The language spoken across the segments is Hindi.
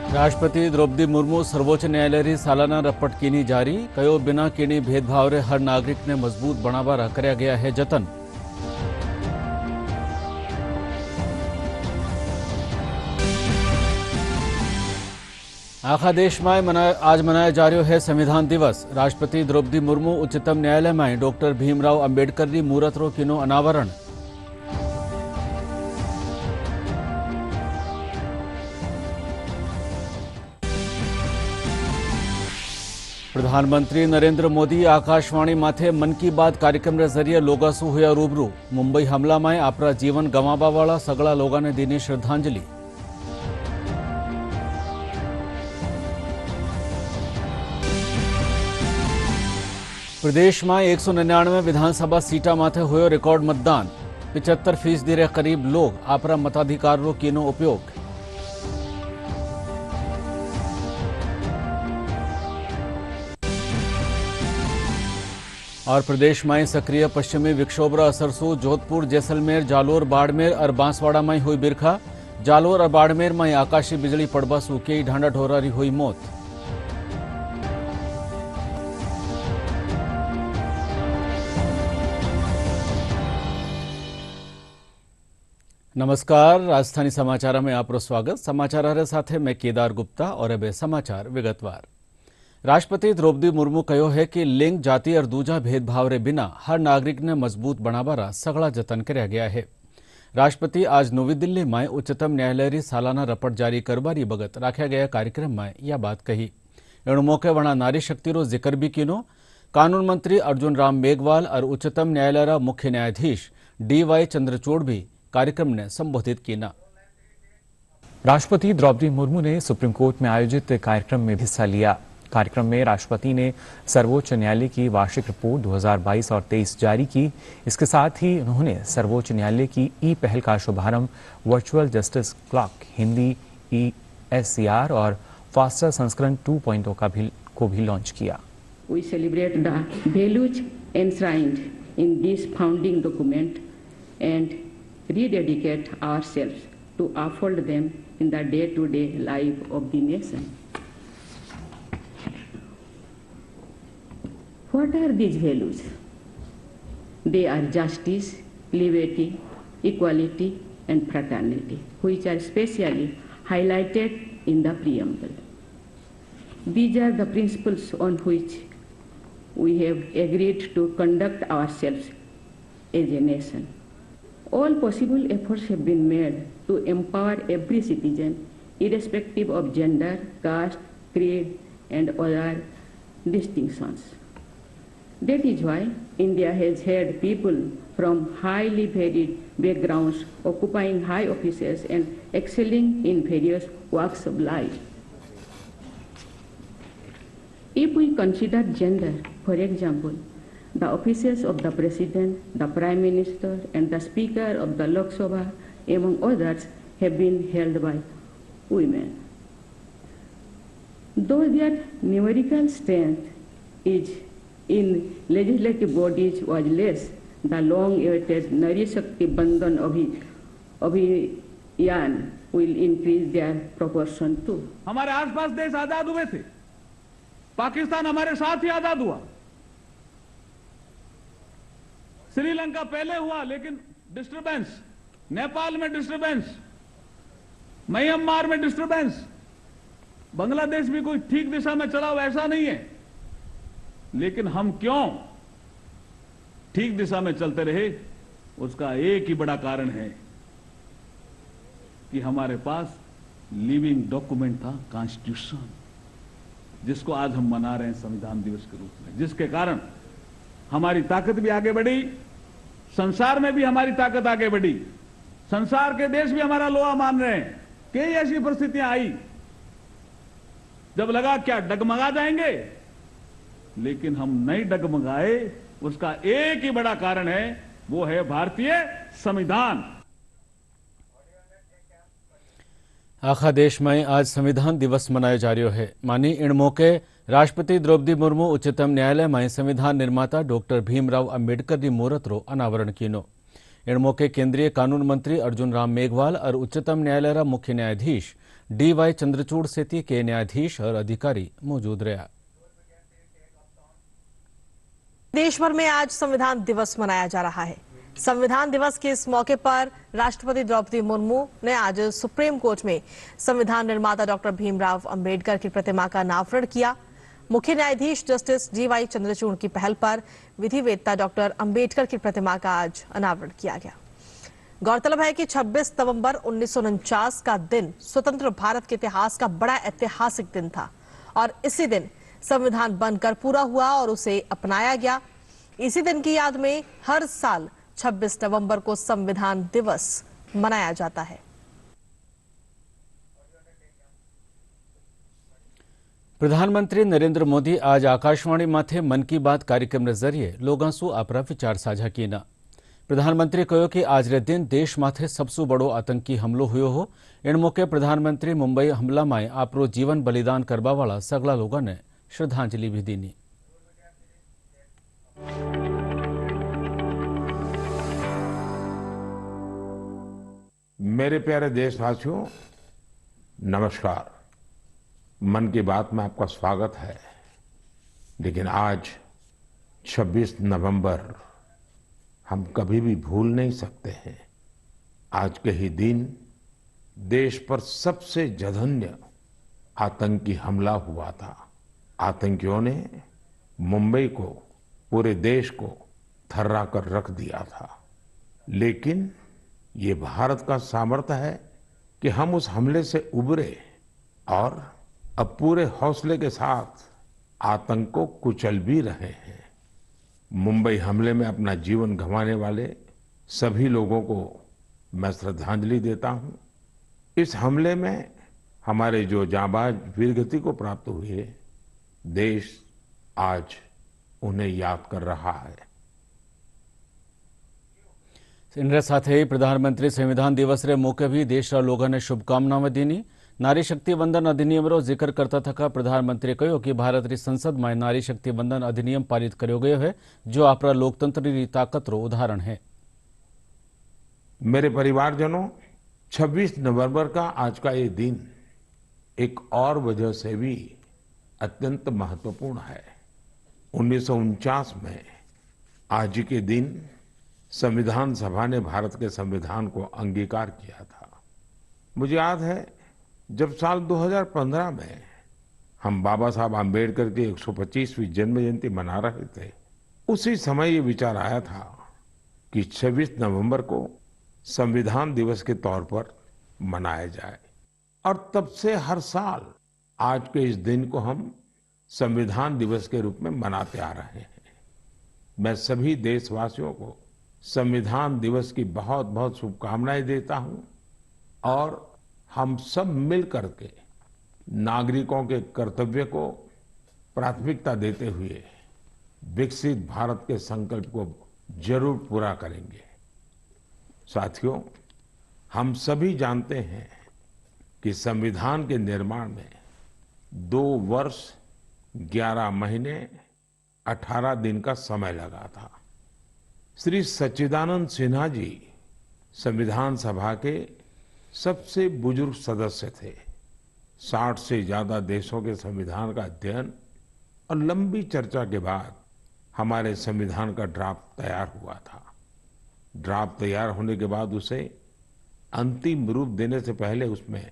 राष्ट्रपति द्रौपदी मुर्मू सर्वोच्च न्यायालय री सालाना रपट कीनी जारी कयो बिना कीनी भेदभाव रे हर नागरिक ने मजबूत बनावा कर्या गया है जतन। आखा देश में आज मनाया जा रह्यो है संविधान दिवस। राष्ट्रपति द्रौपदी मुर्मू उच्चतम न्यायालय में डॉक्टर भीमराव अंबेडकर री मूर्त रो कीनो अनावरण। प्रधानमंत्री नरेंद्र मोदी आकाशवाणी माथे मन की बात कार्यक्रम के जरिए लोगों से हुआ रूबरू। मुंबई हमला में अपना जीवन गंवावा वाला सगला लोगों ने दी श्रद्धांजलि। प्रदेश में 199 विधानसभा सीटा माथे हुआ रिकॉर्ड मतदान। 75% रे करीब लोग अपना मताधिकार रो कीनो उपयोग। और प्रदेश में सक्रिय पश्चिमी विक्षोभ रा असर से जोधपुर, जैसलमेर, जालोर, बाड़मेर और बांसवाड़ा में हुई बिरखा। जालोर और बाड़मेर में आकाशीय बिजली पड़वा से कई ढांडा ढोरारी हुई मौत। नमस्कार, राजधानी समाचार में आपरो स्वागत। समाचार साथे मैं केदार गुप्ता और अब समाचार विगतवार। राष्ट्रपति द्रौपदी मुर्मू कहो है कि लिंग, जाति और दूजा भेदभाव रे बिना हर नागरिक ने मजबूत बनावा सगला जतन कर्या गया है। राष्ट्रपति आज नवी दिल्ली में उच्चतम न्यायालय री सालाना रपट जारी करवारी बगत रखा गया कार्यक्रम में यह बात कही। एण मौके वणा नारी शक्ति रो जिक्र भी कीनो। कानून मंत्री अर्जुन राम मेघवाल और उच्चतम न्यायालय रा मुख्य न्यायाधीश DY चंद्रचूड़ भी कार्यक्रम ने संबोधित किया। राष्ट्रपति द्रौपदी मुर्मू ने सुप्रीम कोर्ट में आयोजित कार्यक्रम में हिस्सा लिया। कार्यक्रम में राष्ट्रपति ने सर्वोच्च न्यायालय की वार्षिक रिपोर्ट 2022 और 23 जारी की। इसके साथ ही उन्होंने सर्वोच्च न्यायालय की पहल का शुभारंभ virtual justice clock Hindi ESCR और फास्टर संस्करण 2.0 को भी लॉन्च किया। We celebrate the values enshrined in this founding document and rededicate ourselves to uphold them in the day-to-day life of the nation. What are these values? They are justice, liberty, equality, and fraternity, which are specially highlighted in the preamble. These are the principles on which we have agreed to conduct ourselves as a nation. All possible efforts have been made to empower every citizen, irrespective of gender, caste, creed, and other distinctions. That is why India has had people from highly varied backgrounds occupying high offices and excelling in various walks of life. If we consider gender, for example, the offices of the President, the Prime Minister, and the Speaker of the Lok Sabha, among others, have been held by women. Though their numerical strength is in legislative bodies was less, the long-awaited Nari Shakti Bandhan Abhiyan will increase their proportion too. हमारे आसपास देश आजाद हुए थे, पाकिस्तान हमारे साथ ही आजाद हुआ, श्रीलंका पहले हुआ लेकिन डिस्टर्बेंस, नेपाल में डिस्टर्बेंस, म्यांमार में डिस्टर्बेंस, बांग्लादेश भी कोई ठीक दिशा में चला हो ऐसा नहीं है, लेकिन हम क्यों ठीक दिशा में चलते रहे? उसका एक ही बड़ा कारण है कि हमारे पास लिविंग डॉक्यूमेंट था, कॉन्स्टिट्यूशन, जिसको आज हम मना रहे हैं संविधान दिवस के रूप में, जिसके कारण हमारी ताकत भी आगे बढ़ी, संसार में भी हमारी ताकत आगे बढ़ी, संसार के देश भी हमारा लोहा मान रहे हैं। कई ऐसी परिस्थितियां आई जब लगा क्या डगमगा जाएंगे, लेकिन हम नहीं डगमगाए। उसका एक ही बड़ा कारण है, वो है भारतीय संविधान। आखा देश में आज संविधान दिवस मनाया जा रह्यो है। मानी इन मौके राष्ट्रपति द्रौपदी मुर्मू उच्चतम न्यायालय में संविधान निर्माता डॉक्टर भीमराव अंबेडकर की मूर्त रो अनावरण कीनो। इन मौके केंद्रीय कानून मंत्री अर्जुन राम मेघवाल और उच्चतम न्यायालय रा मुख्य न्यायाधीश DY चंद्रचूड़ सेती के न्यायाधीश और अधिकारी मौजूद रहा। देश भर में आज संविधान दिवस मनाया जा रहा है। संविधान दिवस के इस मौके पर राष्ट्रपति द्रौपदी मुर्मू ने आज सुप्रीम कोर्ट में संविधान निर्माता डॉक्टर भीमराव अंबेडकर की प्रतिमा का अनावरण किया। मुख्य न्यायाधीश जस्टिस DY चंद्रचूड़ की पहल पर विधिवेत्ता डॉक्टर अंबेडकर की प्रतिमा का आज अनावरण किया गया। गौरतलब है कि 26 नवंबर 1949 का दिन स्वतंत्र भारत के इतिहास का बड़ा ऐतिहासिक दिन था और इसी दिन संविधान बनकर पूरा हुआ और उसे अपनाया गया। इसी दिन की याद में हर साल 26 नवंबर को संविधान दिवस मनाया जाता है। प्रधानमंत्री नरेंद्र मोदी आज आकाशवाणी माथे मन की बात कार्यक्रम के जरिए लोगों से अपना विचार साझा किया। प्रधानमंत्री कहो कि आज रे दिन देश माथे सबसे बड़ो आतंकी हमलो हुयो हो। इन मौके प्रधानमंत्री मुंबई हमला में आपरो जीवन बलिदान करवा वाला सगला लोगों ने श्रद्धांजलि भी दी। मेरे प्यारे देशवासियों, नमस्कार। मन की बात में आपका स्वागत है। लेकिन आज 26 नवंबर हम कभी भी भूल नहीं सकते हैं। आज के ही दिन देश पर सबसे जघन्य आतंकी हमला हुआ था। आतंकियों ने मुंबई को, पूरे देश को थर्रा कर रख दिया था। लेकिन ये भारत का सामर्थ्य है कि हम उस हमले से उबरे और अब पूरे हौसले के साथ आतंक को कुचल भी रहे हैं। मुंबई हमले में अपना जीवन गंवाने वाले सभी लोगों को मैं श्रद्धांजलि देता हूं। इस हमले में हमारे जो जांबाज वीरगति को प्राप्त हुए, देश आज उन्हें याद कर रहा है। इनके साथ ही प्रधानमंत्री संविधान दिवस रे मौके भी देश रा लोगों ने शुभकामनाएं दीनी। नारी शक्ति बंधन अधिनियम रो जिक्र करता थका प्रधानमंत्री कहो कि भारत री संसद में नारी शक्ति बंधन अधिनियम पारित करो गयो है, जो आपरा लोकतंत्र री ताकत रो उदाहरण है। मेरे परिवारजनों, 26 नवंबर का आज का ये दिन एक और वजह से भी अत्यंत महत्वपूर्ण है। 1949 में आज के दिन संविधान सभा ने भारत के संविधान को अंगीकार किया था। मुझे याद है जब साल 2015 में हम बाबा साहब आम्बेडकर की 125वीं जन्म जयंती मना रहे थे, उसी समय ये विचार आया था कि 26 नवंबर को संविधान दिवस के तौर पर मनाया जाए। और तब से हर साल आज के इस दिन को हम संविधान दिवस के रूप में मनाते आ रहे हैं। मैं सभी देशवासियों को संविधान दिवस की बहुत बहुत शुभकामनाएं देता हूं और हम सब मिल करके नागरिकों के कर्तव्य को प्राथमिकता देते हुए विकसित भारत के संकल्प को जरूर पूरा करेंगे। साथियों, हम सभी जानते हैं कि संविधान के निर्माण में 2 वर्ष 11 महीने 18 दिन का समय लगा था। श्री सच्चिदानंद सिन्हा जी संविधान सभा के सबसे बुजुर्ग सदस्य थे। 60 से ज्यादा देशों के संविधान का अध्ययन और लंबी चर्चा के बाद हमारे संविधान का ड्राफ्ट तैयार हुआ था। ड्राफ्ट तैयार होने के बाद उसे अंतिम रूप देने से पहले उसमें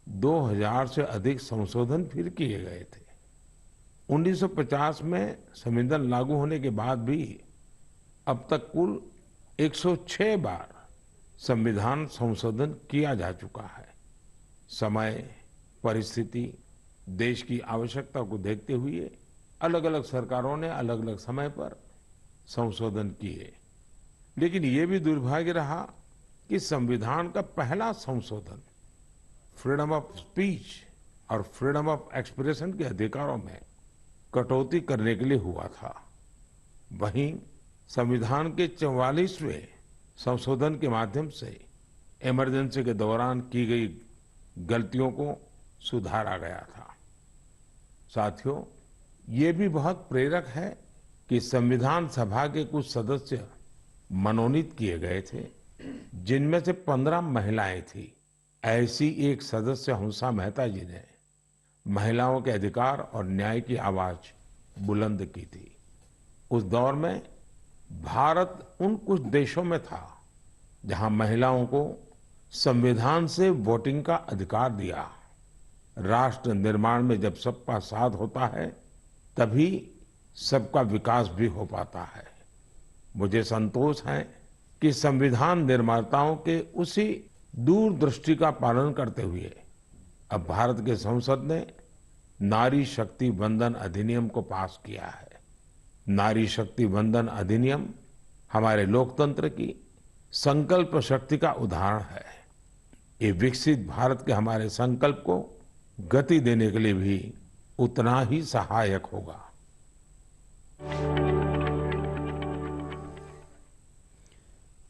2000 से अधिक संशोधन फिर किए गए थे। 1950 में संविधान लागू होने के बाद भी अब तक कुल 106 बार संविधान संशोधन किया जा चुका है। समय, परिस्थिति, देश की आवश्यकता को देखते हुए अलग अलग सरकारों ने अलग अलग समय पर संशोधन किए। लेकिन ये भी दुर्भाग्य रहा कि संविधान का पहला संशोधन फ्रीडम ऑफ स्पीच और फ्रीडम ऑफ एक्सप्रेशन के अधिकारों में कटौती करने के लिए हुआ था। वहीं संविधान के 44वें संशोधन के माध्यम से इमरजेंसी के दौरान की गई गलतियों को सुधारा गया था। साथियों, ये भी बहुत प्रेरक है कि संविधान सभा के कुछ सदस्य मनोनीत किए गए थे, जिनमें से 15 महिलाएं थी। ऐसी एक सदस्य हंसा मेहता जी ने महिलाओं के अधिकार और न्याय की आवाज बुलंद की थी। उस दौर में भारत उन कुछ देशों में था जहां महिलाओं को संविधान से वोटिंग का अधिकार दिया। राष्ट्र निर्माण में जब सबका साथ होता है, तभी सबका विकास भी हो पाता है। मुझे संतोष है कि संविधान निर्माताओं के उसी दूरदृष्टि का पालन करते हुए अब भारत के संसद ने नारी शक्ति वंदन अधिनियम को पास किया है। नारी शक्ति वंदन अधिनियम हमारे लोकतंत्र की संकल्प शक्ति का उदाहरण है। ये विकसित भारत के हमारे संकल्प को गति देने के लिए भी उतना ही सहायक होगा।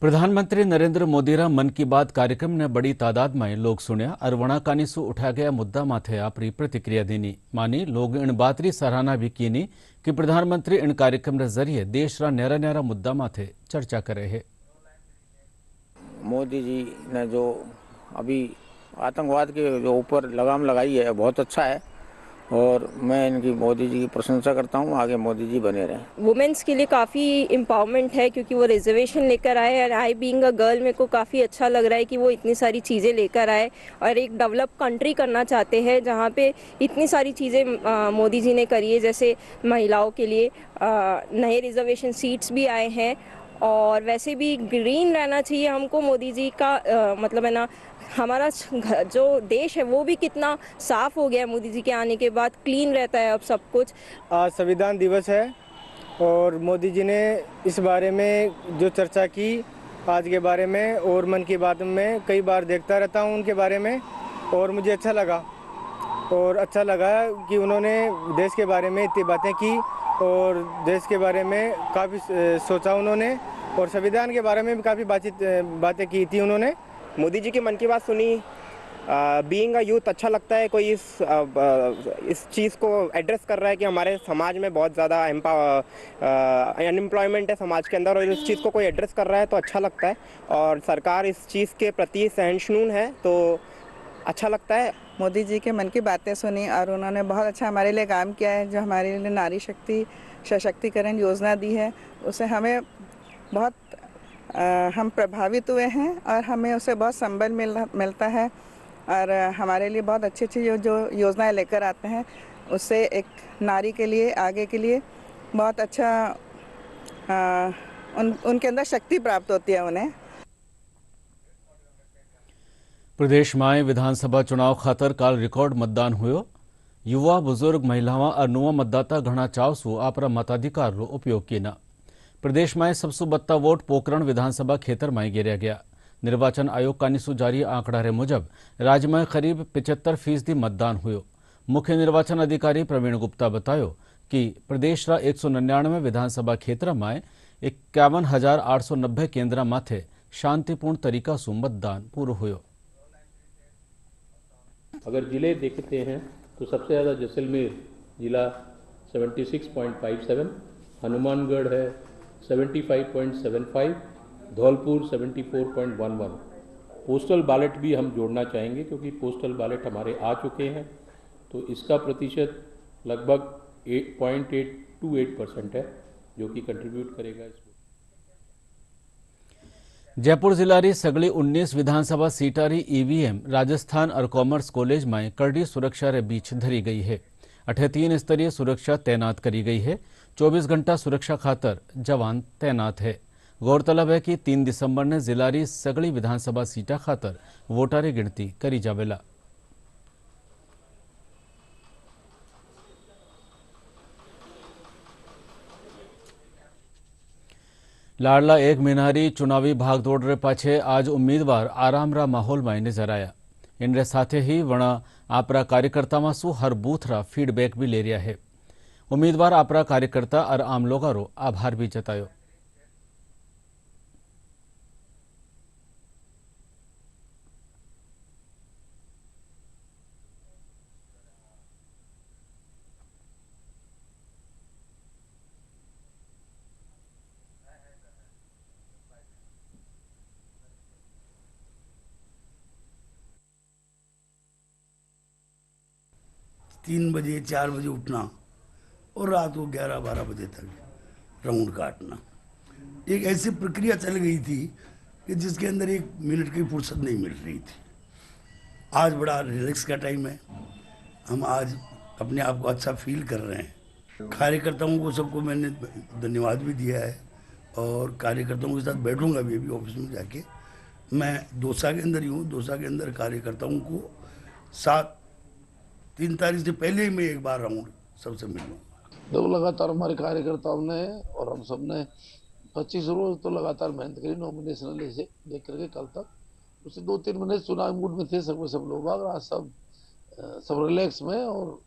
प्रधानमंत्री नरेंद्र मोदीरा मन की बात कार्यक्रम ने बड़ी तादाद में लोग सुन्या और वणाकानीसु उठा गया मुद्दा माथे आपरी प्रतिक्रिया दीनी। मानी लोग इन बातरी सराहना भी कीनी कि प्रधानमंत्री इन कार्यक्रम के जरिए देश रा न्यारा न्यारा मुद्दा माथे चर्चा करे है। मोदी जी ने जो अभी आतंकवाद के जो ऊपर लगाम लगाई है बहुत अच्छा है और मैं इनकी मोदी जी की प्रशंसा करता हूँ। आगे मोदी जी बने रहें। वुमेन्स के लिए काफ़ी एम्पावरमेंट है क्योंकि वो रिजर्वेशन लेकर आए और आई बीइंग अ गर्ल मेरे को काफ़ी अच्छा लग रहा है कि वो इतनी सारी चीज़ें लेकर आए और एक डेवलप कंट्री करना चाहते हैं जहाँ पे इतनी सारी चीज़ें मोदी जी ने करी है। जैसे महिलाओं के लिए नए रिजर्वेशन सीट्स भी आए हैं और वैसे भी ग्रीन रहना चाहिए हमको। मोदी जी का मतलब है ना, हमारा जो देश है वो भी कितना साफ हो गया है मोदी जी के आने के बाद, क्लीन रहता है अब सब कुछ। आज संविधान दिवस है और मोदी जी ने इस बारे में जो चर्चा की आज के बारे में, और मन की बात में कई बार देखता रहता हूँ उनके बारे में और मुझे अच्छा लगा कि उन्होंने देश के बारे में इतनी बातें की और देश के बारे में काफ़ी सोचा उन्होंने और संविधान के बारे में भी काफ़ी बातें की थी उन्होंने। मोदी जी की मन की बात सुनी, बीइंग अ यूथ अच्छा लगता है। कोई इस चीज़ को एड्रेस कर रहा है कि हमारे समाज में बहुत ज़्यादा अनएम्प्लॉयमेंट है समाज के अंदर और इस चीज़ को कोई एड्रेस कर रहा है तो अच्छा लगता है और सरकार इस चीज़ के प्रति सहिष्णु है तो अच्छा लगता है। मोदी जी के मन की बातें सुनी और उन्होंने बहुत अच्छा हमारे लिए काम किया है। जो हमारे लिए नारी शक्ति सशक्तिकरण योजना दी है उसे हमें बहुत हम प्रभावित हुए हैं और हमें उससे बहुत संबल मिलता है और हमारे लिए बहुत अच्छी अच्छी जो योजनाएं लेकर आते हैं उससे एक नारी के लिए आगे के लिए बहुत अच्छा उनके अंदर शक्ति प्राप्त होती है उन्हें। प्रदेश में विधानसभा चुनाव खातर काल रिकॉर्ड मतदान हुयो। युवा बुजुर्ग महिलावां और नुवा मतदाता घना चावसु आपरा मताधिकार रो उपयोग किया। प्रदेश में सबसे बत्ता वोट पोकरण विधानसभा खेतर में गिरया गया। निर्वाचन आयोग का निसु जारी आंकड़ा रे मुजब राज्य में करीब 75% मतदान हुयो। मुख्य निर्वाचन अधिकारी प्रवीण गुप्ता बतायो कि प्रदेश रा 199 विधानसभा क्षेत्र में 51,890 केन्द्र माथे शांतिपूर्ण तरीका से मतदान पूरा हुयो। अगर जिले देखते हैं तो सबसे ज़्यादा जैसलमेर जिला 76.57, हनुमानगढ़ है 75.75, धौलपुर 74.11। पोस्टल बैलेट भी हम जोड़ना चाहेंगे क्योंकि पोस्टल बैलेट हमारे आ चुके हैं तो इसका प्रतिशत लगभग 8.828% है जो कि कंट्रीब्यूट करेगा इसमें। जयपुर जिला री सगली 19 विधानसभा सीटारी ईवीएम राजस्थान और कॉमर्स कॉलेज में कड़ी सुरक्षा रे बीच धरी गई है। 3 स्तरीय सुरक्षा तैनात करी गई है। 24 घंटा सुरक्षा खातर जवान तैनात है। गौरतलब है कि 3 दिसंबर ने जिला री सगली विधानसभा सीटा खातर वोटारी गिनती करी जावेला। लाडला एक महीनारी चुनावी भागदौड़ रे पाछे आज उम्मीदवार आराम रा माहौल में नजर आया। इनरे साथे ही वणा आपरा कार्यकर्ता मासु हर बूथ रा फीडबैक भी ले रहा है। उम्मीदवार आपरा कार्यकर्ता और आम लोगों रो आभार भी जतायो। 3 बजे 4 बजे उठना और रात को 11-12 बजे तक राउंड काटना, एक ऐसी प्रक्रिया चल गई थी कि जिसके अंदर 1 मिनट की फुर्सत नहीं मिल रही थी। आज बड़ा रिलैक्स का टाइम है, हम आज अपने आप को अच्छा फील कर रहे हैं। कार्यकर्ताओं को सबको मैंने धन्यवाद भी दिया है और कार्यकर्ताओं के साथ बैठूंगा भी अभी ऑफिस में जाके। मैं दौसा के अंदर ही हूँ, दौसा के अंदर कार्यकर्ताओं को 3 तारीख से पहले ही मैं एक बार राउंड सबसे मिलूंगा। तो लगातार हमारे कार्यकर्ताओं ने और हम सब ने 25 रोज तो लगातार मेहनत करी नॉमिनेशन लेकर के कल तक। उससे 2-3 महीने चुनाव मूड में थे सब लोग, आज सब रिलैक्स में और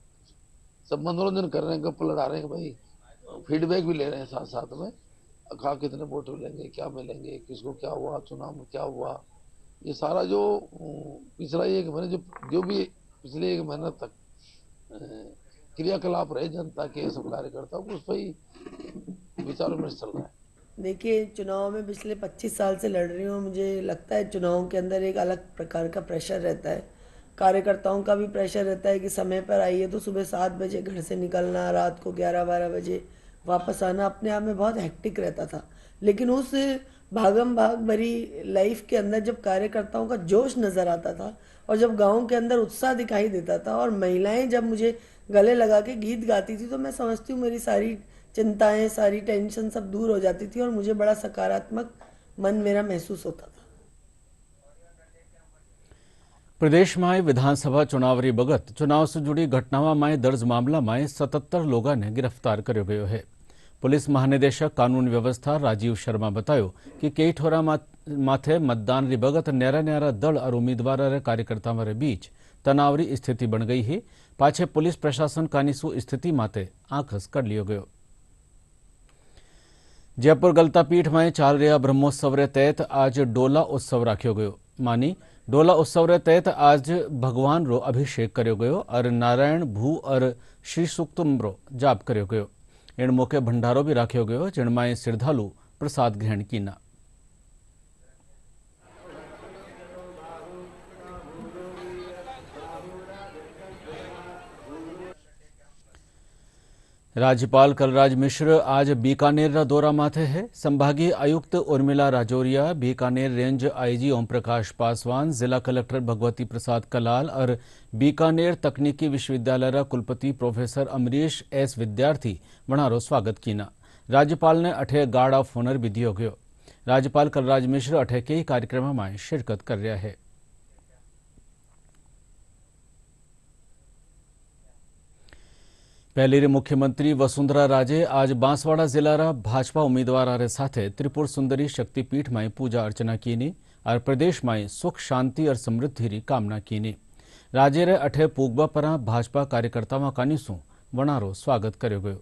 सब मनोरंजन कर रहे हैं, गप्प लड़ा रहे हैं भाई, फीडबैक भी ले रहे हैं साथ साथ में। कहा कितने वोट मिलेंगे, क्या मिलेंगे, किसको क्या हुआ, चुनाव में क्या हुआ, ये सारा जो पिछला 1 महीने जो भी पिछले 1 महीने तक क्रियाकलाप रहे जनता के सब कार्यकर्ताओं को, उस पर ही विचार विमर्श चल रहा है। देखिए, चुनाव में पिछले 25 साल से लड़ रही हूँ, मुझे लगता है चुनाव के अंदर एक अलग प्रकार का प्रेशर रहता है। कार्यकर्ताओं का भी प्रेशर रहता है कि समय पर आइए, तो सुबह 7 बजे घर से निकलना, रात को 11-12 बजे वापस आना अपने आप में बहुत हेक्टिक रहता था। लेकिन उस भागम भाग भरी लाइफ के अंदर जब कार्यकर्ताओं का जोश नज़र आता था और जब गाँव के अंदर उत्साह दिखाई देता था और महिलाएं जब मुझे गले लगा के गीत गाती थी, तो मैं समझती हूँ मेरी सारी चिंताएं, सारी टेंशन सब दूर हो जाती थी और मुझे बड़ा सकारात्मक मन मेरा महसूस होता था। प्रदेश में विधानसभा चुनावरी बगत चुनाव से जुड़ी घटनाओं में दर्ज मामला में 77 लोगों ने गिरफ्तार कर्यो गयो है। पुलिस महानिदेशक कानून व्यवस्था राजीव शर्मा बतायो कि कई ठोरा माथे मतदान री बगत न्यारा न्यारा दल और उम्मीदवार रे कार्यकर्ताओं रे बीच तनावरी स्थिति बन गई है। पाछे पुलिस प्रशासन कानीसु स्थिति माते आखस कर लियो गयो। जयपुर गलतापीठ में चाल रहा ब्रह्मोत्सव रे तहत आज डोला उत्सव राख्यो गयो। मानी डोला उत्सव रे तहत आज भगवान रो अभिषेक कर्यो गयो और नारायण भू और श्री सूक्तम रो जाप कर्यो गयो। इन मौके भंडारो भी राख्यो गयो, जिनमें श्रद्धालु प्रसाद ग्रहण कीना। राज्यपाल कलराज मिश्र आज बीकानेर रा दौरा माथे है। संभागीय आयुक्त उर्मिला राजौरिया, बीकानेर रेंज आईजी ओम प्रकाश पासवान, जिला कलेक्टर भगवती प्रसाद कलाल और बीकानेर तकनीकी विश्वविद्यालय रा कुलपति प्रोफेसर अमरीश एस विद्यार्थी वनारो स्वागत कीना। राज्यपाल ने अठे गार्ड ऑफ ऑनर भी दियो गयो। राज्यपाल कलराज मिश्र अठे कई कार्यक्रम में शिरकत कर रहा है। पहली मुख्यमंत्री वसुंधरा राजे आज बांसवाड़ा जिला रा भाजपा उम्मीदवार साथे त्रिपुर सुंदरी शक्तिपीठ में पूजा अर्चना कीनी और प्रदेश में सुख शांति और समृद्धि री कामना कीनी। राजे रे अठे पूगबा परा भाजपा कार्यकर्ताओं कानीसु वनारो स्वागत कर्यो गयो।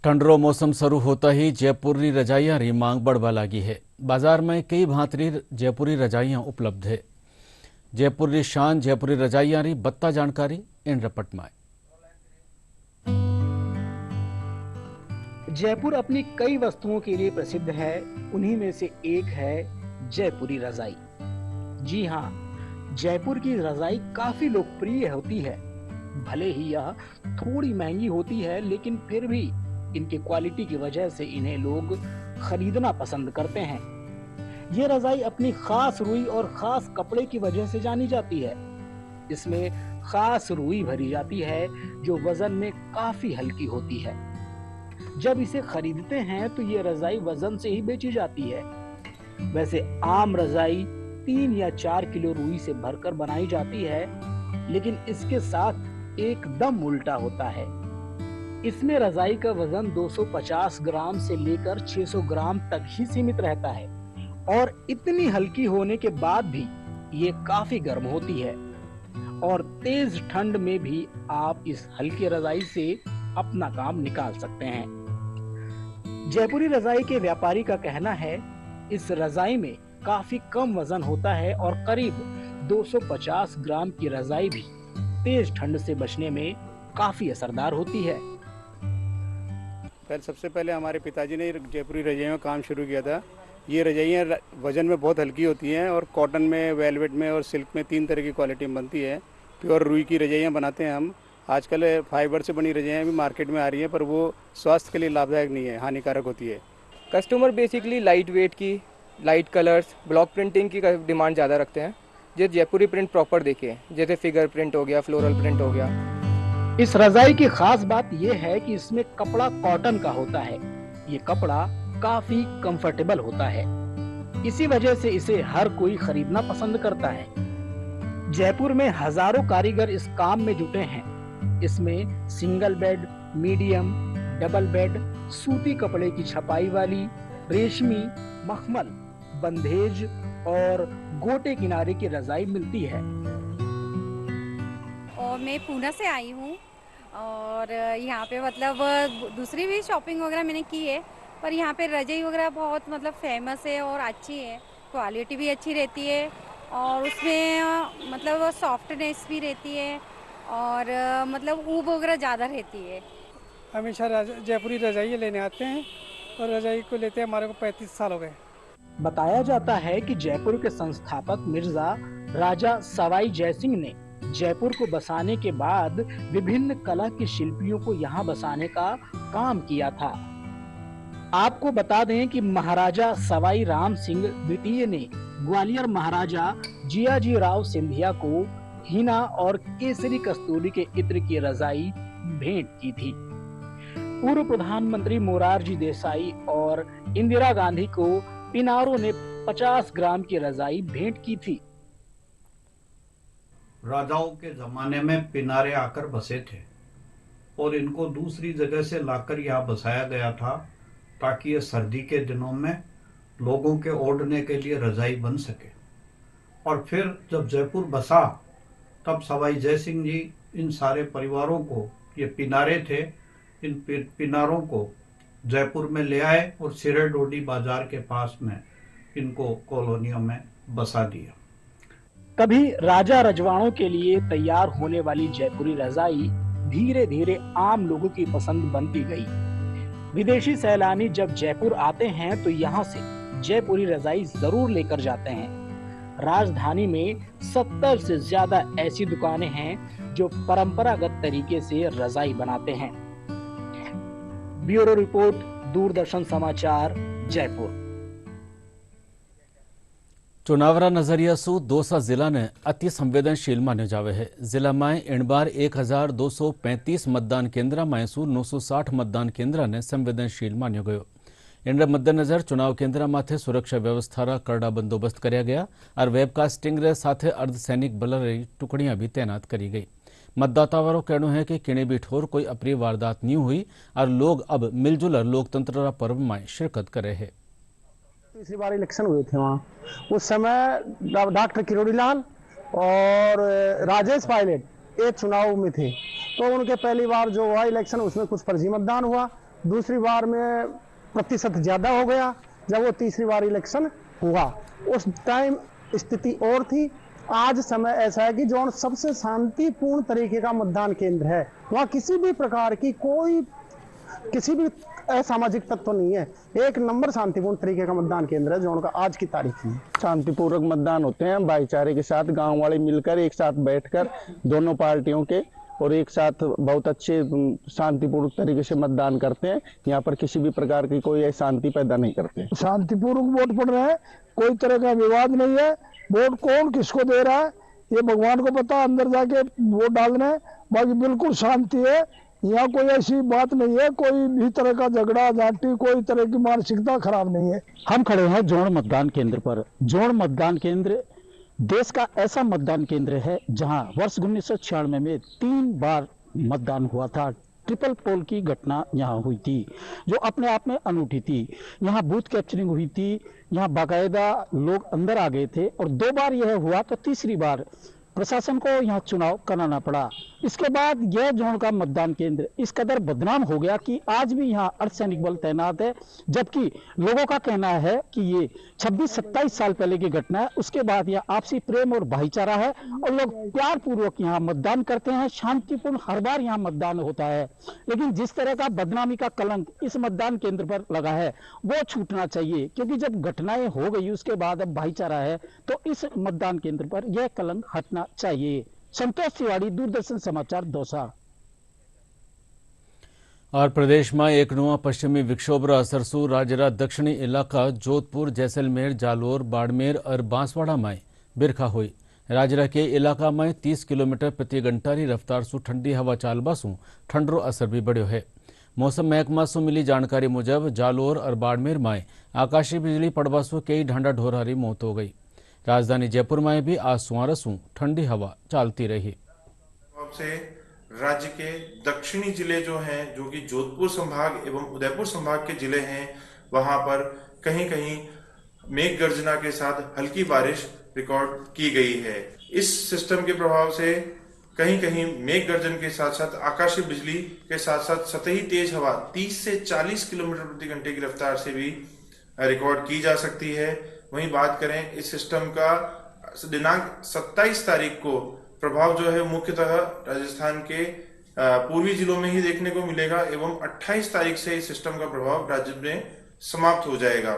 ठंडरो मौसम शुरू होता ही जयपुरी रजाइयां री मांग बढ़वा लगी है। बाजार में कई भांतरी जयपुरी रजाइयां उपलब्ध है। जयपुरी शान जयपुरी रजाइयां री बत्ता जानकारी इन रपट में। जयपुर अपनी कई वस्तुओं के लिए प्रसिद्ध है, उन्हीं में से एक है जयपुरी रजाई। जी हाँ, जयपुर की रजाई काफी लोकप्रिय होती है। भले ही यह थोड़ी महंगी होती है, लेकिन फिर भी इनकी क्वालिटी की वजह से इन्हें लोग खरीदना पसंद करते हैं। ये रजाई अपनी खास रुई और खास कपड़े की वजह से जानी जाती है। इसमें खास रुई भरी जाती है जो वजन में काफी हल्की होती है। जब इसे खरीदते हैं तो ये रजाई वजन से ही बेची जाती है। वैसे आम रजाई 3 या 4 किलो रुई से भरकर बनाई जाती है, लेकिन इसके साथ एकदम उल्टा होता है। इसमें रजाई का वजन 250 ग्राम से लेकर 600 ग्राम तक ही सीमित रहता है और इतनी हल्की होने के बाद भी ये काफी गर्म होती है और तेज ठंड में भी आप इस हल्की रजाई से अपना काम निकाल सकते हैं। जयपुरी रजाई के व्यापारी का कहना है, इस रजाई में काफी कम वजन होता है और करीब 250 ग्राम की रजाई भी तेज ठंड से बचने में काफी असरदार होती है। सबसे पहले हमारे पिताजी ने जयपुरी रजाइयों में काम शुरू किया था। ये रजाइयाँ वजन में बहुत हल्की होती हैं और कॉटन में, वेलवेट में और सिल्क में 3 तरह की क्वालिटी में बनती है। प्योर रुई की रजाइयाँ बनाते हैं हम। आजकल फाइबर से बनी रजाइयाँ भी मार्केट में आ रही हैं, पर वो स्वास्थ्य के लिए लाभदायक नहीं है, हानिकारक होती है। कस्टमर बेसिकली लाइट वेट की, लाइट कलर्स, ब्लॉक प्रिंटिंग की डिमांड ज़्यादा रखते हैं। जो जयपुरी प्रिंट प्रॉपर देखिए, जैसे फिगर प्रिंट हो गया, फ्लोरल प्रिंट हो गया। इस रजाई की खास बात यह है कि इसमें कपड़ा कॉटन का होता है। ये कपड़ा काफी कंफर्टेबल होता है, इसी वजह से इसे हर कोई खरीदना पसंद करता है। जयपुर में हजारों कारीगर इस काम में जुटे हैं। इसमें single bed, medium, double bed, सूती कपड़े की छपाई वाली, रेशमी, मखमल, बंधेज और गोटे किनारे की रजाई मिलती है। और मैं पूना से आई हूँ और यहाँ पे मतलब दूसरी भी शॉपिंग वगैरह मैंने की है, पर यहाँ पे रजाई वगैरह बहुत मतलब फेमस है और अच्छी है। क्वालिटी भी अच्छी रहती है और उसमें मतलब सॉफ्टनेस भी रहती है और मतलब ऊब वगैरह ज़्यादा रहती है। हमेशा जयपुरी रजाई लेने आते हैं और रजाई को लेते हैं हमारे को 35 साल हो गए। बताया जाता है कि जयपुर के संस्थापक मिर्जा राजा सवाई जयसिंह ने जयपुर को बसाने के बाद विभिन्न कला के शिल्पियों को यहाँ बसाने का काम किया था। आपको बता दें कि महाराजा सवाई राम सिंह द्वितीय ने ग्वालियर महाराजा जियाजी राव सिंधिया को हीना और केसरी कस्तूरी के इत्र की रजाई भेंट की थी। पूर्व प्रधानमंत्री मोरारजी देसाई और इंदिरा गांधी को पिनारों ने 50 ग्राम की रजाई भेंट की थी। राजाओं के जमाने में पिनारे आकर बसे थे और इनको दूसरी जगह से लाकर यहाँ बसाया गया था ताकि ये सर्दी के दिनों में लोगों के ओढ़ने के लिए रजाई बन सके। और फिर जब जयपुर बसा तब सवाई जयसिंह जी इन सारे परिवारों को, ये पिनारे थे, इन पिनारों को जयपुर में ले आए और सिरे डोडी बाजार के पास में इनको कॉलोनियों में बसा दिया। कभी राजा रजवाड़ों के लिए तैयार होने वाली जयपुरी रजाई धीरे धीरे आम लोगों की पसंद बनती गई। विदेशी सैलानी जब जयपुर आते हैं तो यहाँ से जयपुरी रजाई जरूर लेकर जाते हैं। राजधानी में 70 से ज्यादा ऐसी दुकानें हैं जो परंपरागत तरीके से रजाई बनाते हैं। ब्यूरो रिपोर्ट, दूरदर्शन समाचार, जयपुर। चुनावरा नजरिया सू दौसा जिला ने अति संवेदनशील मान्यो जावे है। जिला में इन बार 1235 मतदान केन्द्र में 960 मतदान केन्द्र ने संवेदनशील मान्यो गयो। इन मद्देनजर चुनाव केन्द्र माथे सुरक्षा व्यवस्था कड़ा बंदोबस्त कराया गया और वेबकास्टिंग रे साथे अर्धसैनिक बल टुकड़ियां भी तैनात करी गई। मतदाताओं कहना है कि किणी भी ठोर कोई अप्रिय वारदात नहीं हुई और लोग अब मिलजुल लोकतंत्र पर्व में शिरकत करे है। तीसरी बार इलेक्शन हुए थे वहाँ, उस समय डॉक्टर किरोड़ीलाल और राजेश पायलट एक चुनाव में थे, तो उनके पहली बार जो हुआ इलेक्शन उसमें कुछ फर्जी मतदान हुआ, दूसरी बार में प्रतिशत ज्यादा हो गया। जब वो तीसरी बार इलेक्शन हुआ उस टाइम स्थिति और थी। आज समय ऐसा है कि जो सबसे शांतिपूर्ण तरीके का मतदान केंद्र है, वहाँ किसी भी प्रकार की कोई किसी भी असामाजिक तत्व नहीं है। एक नंबर शांतिपूर्ण तरीके का मतदान केंद्र है जो उनका आज की तारीख में शांतिपूर्वक मतदान होते हैं। भाईचारे के साथ गांव वाले मिलकर एक साथ बैठकर दोनों पार्टियों के और एक साथ बहुत अच्छे शांतिपूर्ण तरीके से मतदान करते हैं। यहाँ पर किसी भी प्रकार की कोई शांति पैदा नहीं करते। शांतिपूर्वक वोट पड़ रहे हैं, कोई तरह का विवाद नहीं है। वोट कौन किसको दे रहा है ये भगवान को पता, अंदर जाके वोट डालना है। बाकी बिल्कुल शांति है, यहाँ कोई ऐसी बात नहीं है, कोई भी तरह का झगड़ा झांटी, कोई तरह की मानसिकता खराब नहीं है। हम खड़े हैं जोड़ मतदान केंद्र पर। जोड़ मतदान केंद्र देश का ऐसा मतदान केंद्र है जहां वर्ष 1996 में 3 बार मतदान हुआ था। ट्रिपल पोल की घटना यहाँ हुई थी जो अपने आप में अनूठी थी। यहाँ बूथ कैप्चरिंग हुई थी, यहाँ बाकायदा लोग अंदर आ गए थे और 2 बार यह हुआ तो तीसरी बार प्रशासन को यहाँ चुनाव कराना पड़ा। इसके बाद यह जोन का मतदान केंद्र इस कदर बदनाम हो गया कि आज भी यहाँ अर्धसैनिक बल तैनात है, जबकि लोगों का कहना है कि ये 26-27 साल पहले की घटना है। उसके बाद यहाँ आपसी प्रेम और भाईचारा है और लोग प्यार पूर्वक यहाँ मतदान करते हैं, शांतिपूर्ण हर बार यहाँ मतदान होता है। लेकिन जिस तरह का बदनामी का कलंक इस मतदान केंद्र पर लगा है वो छूटना चाहिए, क्योंकि जब घटनाएं हो गई उसके बाद अब भाईचारा है तो इस मतदान केंद्र पर यह कलंक हटना चाहिए। संतोष तिवारी, दूरदर्शन समाचार, दौसा। और प्रदेश में एक नवा पश्चिमी विक्षोभ असरसू राज्य दक्षिणी इलाका जोधपुर, जैसलमेर, जालोर, बाड़मेर और बांसवाड़ा में बिरखा हुई। राज्य के इलाका में 30 किलोमीटर प्रति घंटा की रफ्तार से ठंडी हवा चालबा से ठंडो असर भी बढ़ो है। मौसम महकमा से मिली जानकारी मुजब जालोर और बाड़मेर में आकाशीय बिजली पड़वा से कई ढांडा ढोरारी मौत हो गई। राजधानी जयपुर में भी आज सुहार से ठंडी हवा चलती रही। से राज्य के दक्षिणी जिले जो हैं, जो कि जोधपुर संभाग एवं उदयपुर संभाग के जिले हैं, वहां पर कहीं कहीं मेघ गर्जना के साथ हल्की बारिश रिकॉर्ड की गई है। इस सिस्टम के प्रभाव से कहीं कहीं मेघ गर्जन के साथ साथ आकाशीय बिजली के साथ साथ सतही तेज हवा 30 से 40 किलोमीटर प्रति घंटे की रफ्तार से भी रिकॉर्ड की जा सकती है। वहीं बात करें इस सिस्टम का दिनांक 27 तारीख को प्रभाव जो है मुख्यतः राजस्थान के पूर्वी जिलों में ही देखने को मिलेगा एवं 28 तारीख से इस सिस्टम का प्रभाव राज्य में समाप्त हो जाएगा।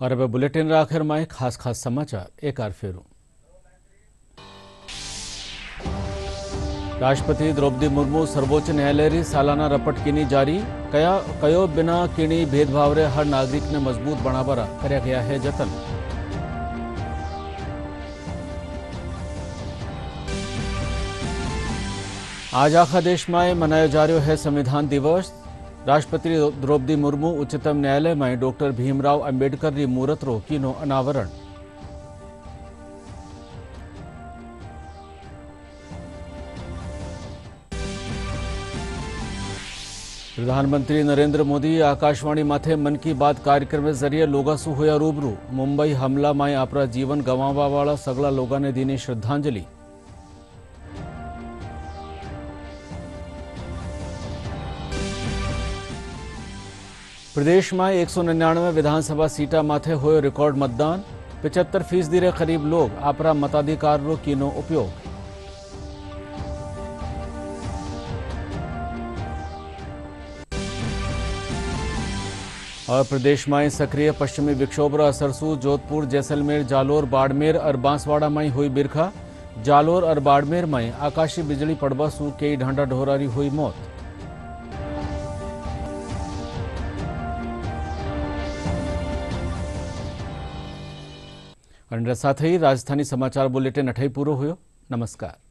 और अब बुलेटिन आखिर में खास समाचार एक बार फिर। राष्ट्रपति द्रौपदी मुर्मू सर्वोच्च न्यायालय री सालाना रपट कीनी जारी, कयो बिना कीनी भेदभाव रे हर नागरिक ने मजबूत बनावा करया गया है जतन। आज आखा देश में मनाया जा रहा है संविधान दिवस। राष्ट्रपति द्रौपदी मुर्मू उच्चतम न्यायालय में डॉक्टर भीमराव अंबेडकर री मूर्त रो कीनो अनावरण। प्रधानमंत्री नरेंद्र मोदी आकाशवाणी माथे मन की बात कार्यक्रम के जरिए लोगों से होया रूबरू। मुंबई हमला में अपना जीवन गंवावा वाला सगला लोगों ने दीनी श्रद्धांजलि। प्रदेश में 199 विधानसभा सीटा माथे होयो रिकॉर्ड मतदान। 75% रे करीब लोग अपना मताधिकार रो कीनो उपयोग। और प्रदेश में सक्रिय पश्चिमी विक्षोभ असरसू जोधपुर, जैसलमेर, जालोर, बाड़मेर और बांसवाड़ा में हुई बिरखा। जालोर और बाड़मेर में आकाशीय बिजली पड़वा से कई ढांडा ढोरारी हुई मौत। और साथ ही राजधानी समाचार बुलेटिन अठई पूरो हुयो। नमस्कार।